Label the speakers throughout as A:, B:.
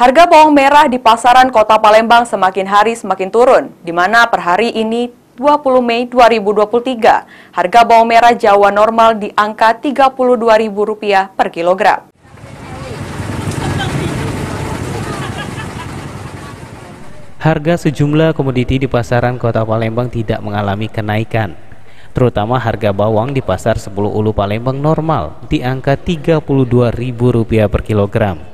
A: Harga bawang merah di pasaran Kota Palembang semakin hari semakin turun, di mana per hari ini 20 Mei 2023, harga bawang merah Jawa normal di angka Rp32.000 per kilogram.
B: Harga sejumlah komoditi di pasaran Kota Palembang tidak mengalami kenaikan, terutama harga bawang di pasar 10 Ulu Palembang normal di angka Rp32.000 per kilogram.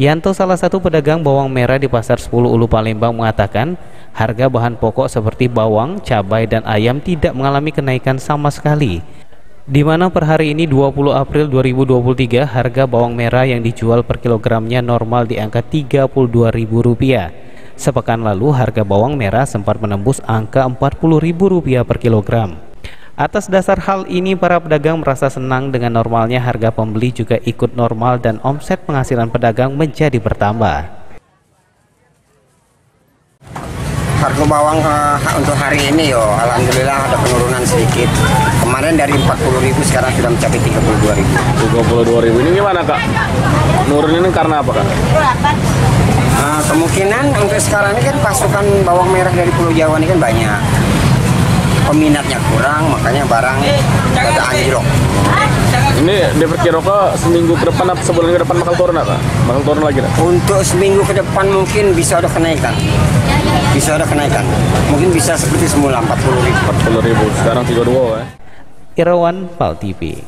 B: Yanto, salah satu pedagang bawang merah di pasar 10 Ulu Palembang, mengatakan harga bahan pokok seperti bawang, cabai, dan ayam tidak mengalami kenaikan sama sekali, di mana per hari ini 20 April 2023 harga bawang merah yang dijual per kilogramnya normal di angka Rp32.000. Sepekan lalu harga bawang merah sempat menembus angka Rp40.000 per kilogram. Atas dasar hal ini, para pedagang merasa senang dengan normalnya harga, pembeli juga ikut normal dan omset penghasilan pedagang menjadi bertambah.
C: Harga bawang untuk hari ini alhamdulillah ada penurunan sedikit. Kemarin dari 40.000 sekarang sudah mencapai 32.000.
D: 32.000 ini gimana, Kak? Nurun ini karena apa, Kak?
C: Kemungkinan untuk sekarang ini kan pasukan bawang merah dari Pulau Jawa ini kan banyak. Peminatnya kurang, makanya barang ada anjlok.
D: Ini diperkirakan seminggu ke depan atau sebulan ke depan bakal turun apa? Bakal turun lagi, tak?
C: Untuk seminggu ke depan mungkin bisa ada kenaikan. Mungkin bisa seperti semula 40.000.
D: 40.000, sekarang 32 ya.
B: Irawan, PAL TV.